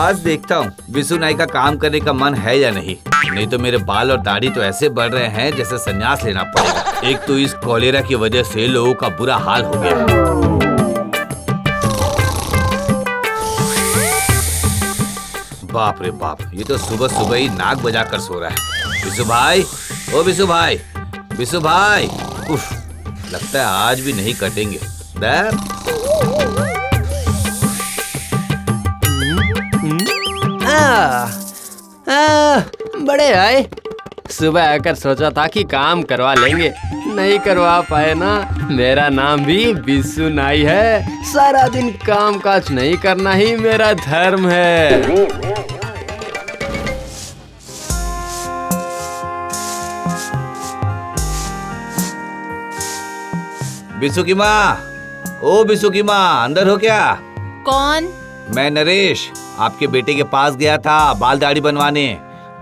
आज देखता हूँ बिशु नाई का काम करने का मन है या नहीं तो मेरे बाल और दाढ़ी तो ऐसे बढ़ रहे हैं जैसे संन्यास लेना पड़ेगा। एक तो इस कॉलेरा की वजह से लोगों का बुरा हाल हो गया है। बाप रे बाप, ये तो सुबह सुबह ही नाक बजा कर सो रहा है। बिशु भाई, ओ बिशु भाई, बिशु भाई। उफ, लगता है आज भी नहीं कटेंगे। बड़े आए, सुबह आकर सोचा था कि काम करवा लेंगे, नहीं करवा पाए ना। मेरा नाम भी बिशु नाई है। सारा दिन काम काज नहीं करना ही मेरा धर्म है। बिशु की माँ, ओ बिशु की माँ, अंदर हो क्या? कौन? मैं नरेश, आपके बेटे के पास गया था बाल दाढ़ी बनवाने,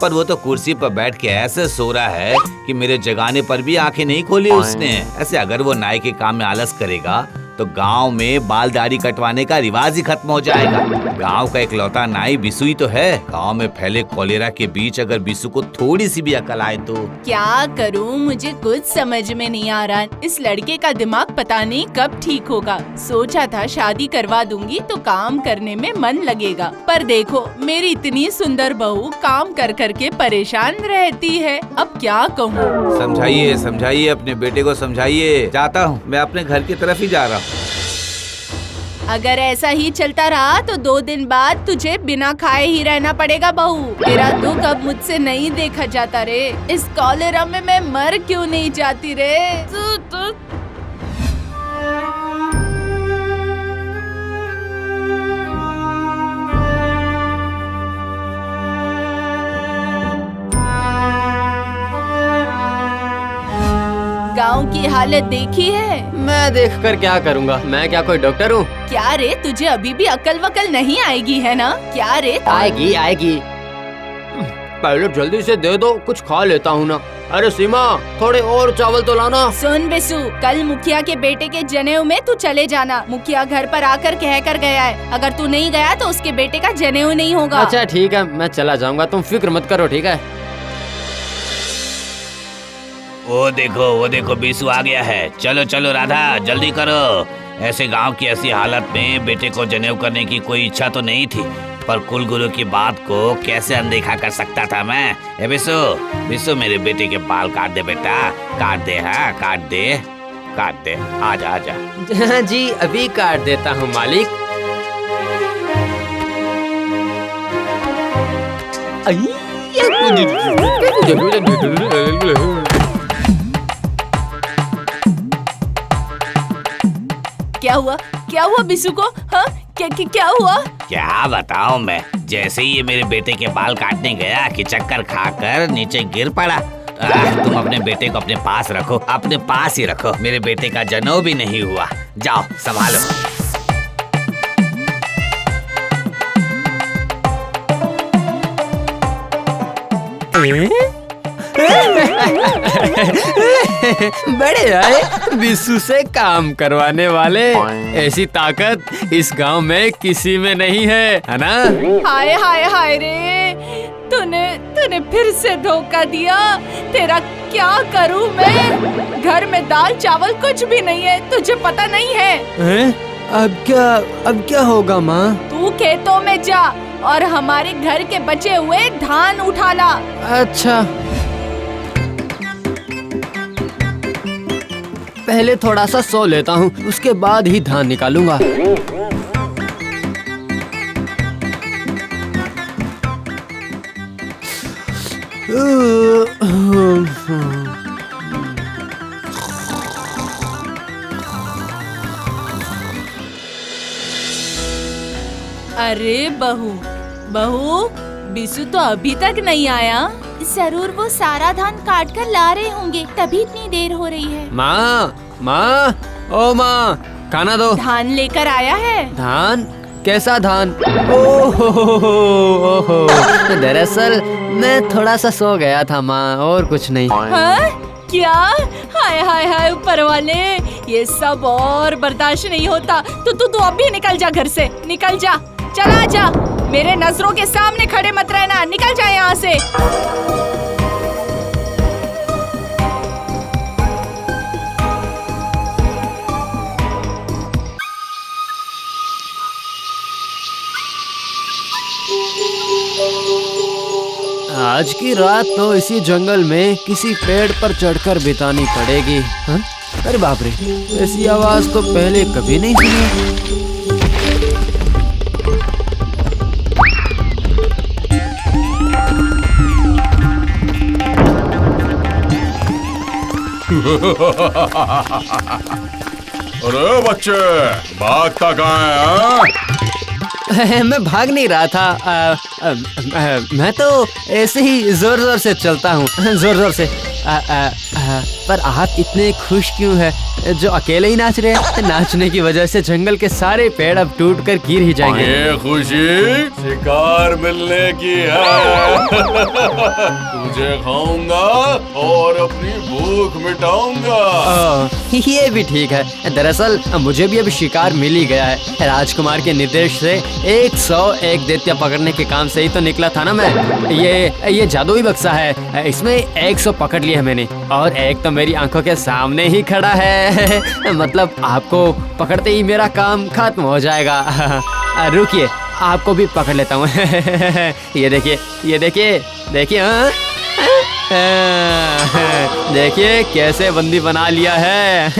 पर वो तो कुर्सी पर बैठ के ऐसे सो रहा है कि मेरे जगाने पर भी आंखें नहीं खोली उसने। ऐसे अगर वो नाई के काम में आलस करेगा तो गांव में बाल दाढ़ी कटवाने का रिवाज ही खत्म हो जाएगा। गांव का इकलौता नाई बिशु ही तो है। गांव में फैले कॉलेरा के बीच अगर बिशु को थोड़ी सी भी अकल आए तो क्या करूं, मुझे कुछ समझ में नहीं आ रहा। इस लड़के का दिमाग पता नहीं कब ठीक होगा। सोचा था शादी करवा दूंगी तो काम करने में मन लगेगा, पर देखो मेरी इतनी सुंदर बहू काम कर करके परेशान रहती है। अब क्या कहूँ? समझाइए समझाइए, अपने बेटे को समझाइए। जाता हूँ, मैं अपने घर की तरफ ही जा रहा हूँ। अगर ऐसा ही चलता रहा तो 2 दिन बाद तुझे बिना खाए ही रहना पड़ेगा बहू। तेरा दुख अब मुझसे नहीं देखा जाता रे। इस कॉलेरा में मैं मर क्यों नहीं जाती रे? गांव की हालत देखी है? मैं देखकर क्या करूँगा? मैं क्या कोई डॉक्टर हूँ? क्या रे, तुझे अभी भी अकल वकल नहीं आएगी है ना? क्या रे? आएगी आएगी। पहले जल्दी से दे दो, कुछ खा लेता हूँ ना। अरे सीमा, थोड़े और चावल तो लाना। सुन बिशु, कल मुखिया के बेटे के जनेऊ में तू चले जाना। मुखिया घर पर आकर कह कर गया है, अगर तू नहीं गया तो उसके बेटे का जनेऊ नहीं होगा। अच्छा ठीक है, मैं चला जाऊँगा, तुम फिक्र मत करो, ठीक है? वो देखो बिशु आ गया है। चलो चलो राधा, जल्दी करो। ऐसे गांव की ऐसी हालत में बेटे को जनेऊ करने की कोई इच्छा तो नहीं थी, पर कुलगुरु की बात को कैसे अनदेखा कर सकता था मैं। ए बिशु, बिशु मेरे बेटे के बाल काट दे बेटा, काट दे। हाँ काट दे। आजा आजा। जी अभी काट देता हूँ मालिक। क्या हुआ बिशु को? हाँ क्या हुआ? क्या बताऊं मैं, जैसे ही ये मेरे बेटे के बाल काटने गया कि चक्कर खाकर नीचे गिर पड़ा। तुम अपने बेटे को अपने पास रखो, अपने पास ही रखो। मेरे बेटे का जनेऊ भी नहीं हुआ। जाओ संभालो। बड़े आए, बिशु से काम करवाने वाले। ऐसी ताकत इस गांव में किसी में नहीं है ना? हाय हाय हाय रे, तूने फिर से धोखा दिया। तेरा क्या करूं मैं? घर में दाल चावल कुछ भी नहीं है, तुझे पता नहीं है? अब क्या होगा माँ? तू खेतों में जा और हमारे घर के बचे हुए धान उठा ला। अच्छा, पहले थोड़ा सा सो लेता हूँ, उसके बाद ही धान निकालूंगा। अरे बहू, बिशु तो अभी तक नहीं आया। जरूर वो सारा धान काट कर ला रहे होंगे, तभी इतनी देर हो रही है। माँ, ओ माँ, खाना दो। धान लेकर आया है? धान? कैसा धान? ओहो, दरअसल मैं थोड़ा सा सो गया था माँ, और कुछ नहीं। हाँ? क्या? हाय हाय हाय ऊपर वाले, ये सब और बर्दाश्त नहीं होता। तू अभी निकल जा घर से, निकल जा, चला जा। मेरे नजरों के सामने खड़े मत रहना, निकल जाए यहाँ से। आज की रात तो इसी जंगल में किसी पेड़ पर चढ़कर बितानी पड़ेगी। हाँ? अरे बाप रे, ऐसी आवाज तो पहले कभी नहीं सुनी। अरे बच्चे, भागता कहाँ है? हाँ? मैं भाग नहीं रहा था। मैं तो ऐसे ही जोर जोर से चलता हूँ, जोर जोर से। पर आप इतने खुश क्यों हैं? जो अकेले ही नाच रहे हैं? नाचने की वजह से जंगल के सारे पेड़ अब टूट कर गिर ही जाएंगे। ये खुशी शिकार मिलने की है। तुझे खाऊंगा और अपनी भूख मिटाऊंगा। ये भी ठीक है। दरअसल मुझे भी अब शिकार मिल ही गया है। राजकुमार के निर्देश से 101 दैत्य पकड़ने के काम से ही तो निकला था ना मैं। ये जादुई बक्सा है, इसमें 100 पकड़ लिए मैंने, और एक तो मेरी आंखों के सामने ही खड़ा है। मतलब आपको पकड़ते ही मेरा काम खत्म हो जाएगा। रुकिए, आपको भी पकड़ लेता हूँ। ये देखिए, ये देखिए, देखिए। देखिए कैसे बंदी बना लिया है।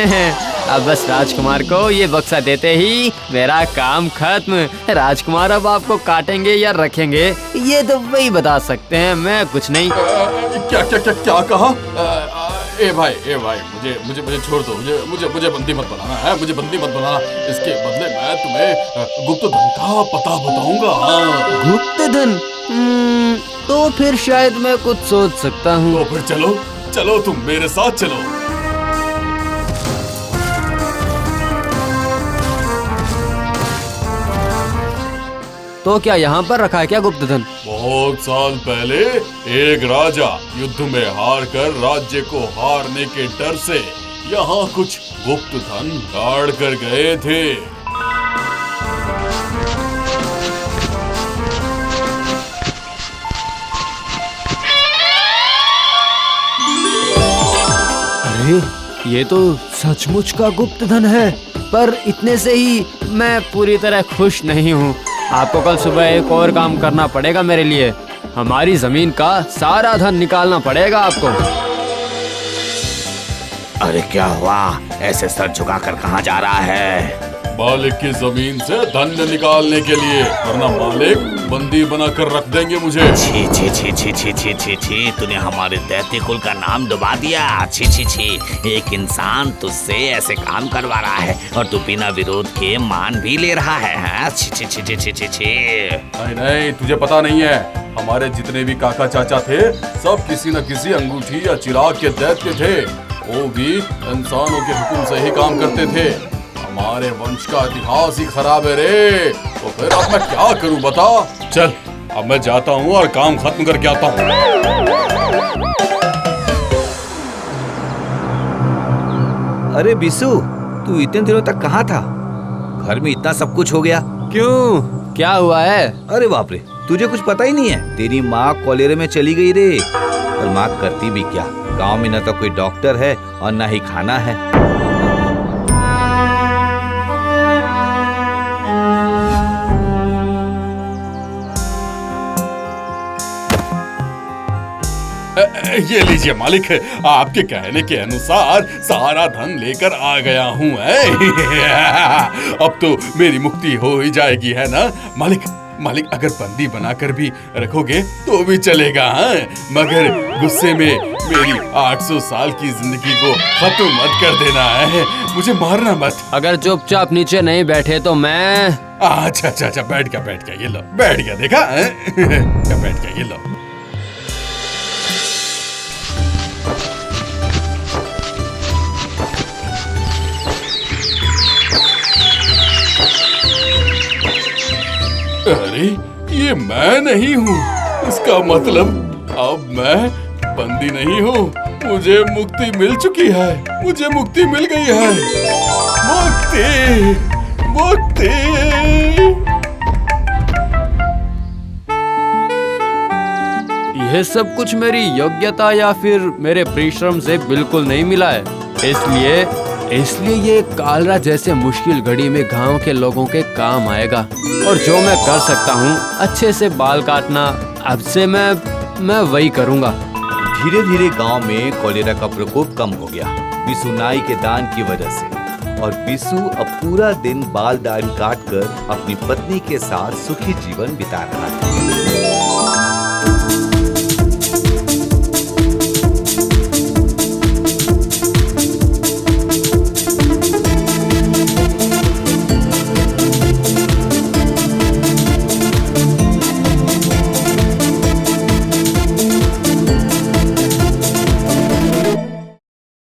अब बस राजकुमार को ये बक्सा देते ही मेरा काम खत्म। राजकुमार अब आपको काटेंगे या रखेंगे ये तो वही बता सकते हैं, मैं कुछ नहीं। क्या क्या क्या क्या कहा? ए भाई, मुझे छोड़ दो। मुझे बंदी मत बनाना है, मुझे बंदी मत बनाना। इसके बदले मैं तुम्हें गुप्त धन का पता बताऊंगा। गुप्त धन? तो फिर शायद मैं कुछ सोच सकता हूँ। तो फिर चलो चलो, तुम मेरे साथ चलो। तो क्या यहाँ पर रखा है क्या गुप्त धन? बहुत साल पहले एक राजा युद्ध में हार कर राज्य को हारने के डर से यहाँ कुछ गुप्त धन गाड़ कर गए थे। अरे ये तो सचमुच का गुप्त धन है, पर इतने से ही मैं पूरी तरह खुश नहीं हूँ। आपको कल सुबह एक और काम करना पड़ेगा मेरे लिए। हमारी जमीन का सारा धन निकालना पड़ेगा आपको। अरे क्या हुआ? ऐसे सर झुकाकर कहाँ जा रहा है? मालिक की जमीन से धन निकालने के लिए, वरना मालिक बंदी बनाकर रख देंगे मुझे। छी छी छी छी छी छी छी छी, तूने हमारे दैत्य कुल का नाम डुबा दिया। छी छी छी, एक इंसान तुझसे ऐसे काम करवा रहा है और तू बिना विरोध के मान भी ले रहा है। हाँ? छी छी छी छी छी छी छी। नहीं, तुझे पता नहीं है, हमारे जितने भी काका चाचा थे सब किसी न किसी अंगूठी या चिराग के दैत्य थे। वो भी इंसानों के हुक्म से ही काम करते थे। हमारे वंश का इतिहास ही खराब है रे। तो फिर अब मैं क्या करूं बता? चल अब मैं जाता हूँ और काम खत्म करके आता हूँ। अरे बिस्सू, तू इतने दिनों तक कहाँ था? घर में इतना सब कुछ हो गया। क्यों, क्या हुआ है? अरे बाप रे, तुझे कुछ पता ही नहीं है। तेरी माँ कॉलेरे में चली गई रे। और माँ करती भी क्या, गांव में न तो कोई डॉक्टर है और न ही खाना है। ये लीजिए मालिक, आपके कहने के अनुसार सारा धन लेकर आ गया हूँ। अब तो मेरी मुक्ति हो ही जाएगी, है ना मालिक? मालिक अगर बंदी बनाकर भी रखोगे तो भी चलेगा, हाँ? मगर गुस्से में मेरी 800 साल की जिंदगी को खत्म मत कर देना है। मुझे मारना मत। अगर चुपचाप नीचे नहीं बैठे तो मैं। अच्छा अच्छा अच्छा, बैठ गया, ये लो, बैठ गया, देखा? बैठ गया, ये लो। अरे ये मैं नहीं हूँ, इसका मतलब अब मैं बंदी नहीं हूँ। मुझे मुक्ति मिल चुकी है, मुझे मुक्ति मिल गई है। मुक्ति, मुक्ति। यह सब कुछ मेरी योग्यता या फिर मेरे परिश्रम से बिल्कुल नहीं मिला है। इसलिए ये कालरा जैसे मुश्किल घड़ी में गांव के लोगों के काम आएगा। और जो मैं कर सकता हूँ अच्छे से बाल काटना, अब से मैं वही करूँगा। धीरे धीरे गांव में कॉलेरा का प्रकोप कम हो गया, बिसु नाई के दान की वजह से। और बिसु अब पूरा दिन बाल दाढ़ी काट कर अपनी पत्नी के साथ सुखी जीवन बिता रहा था।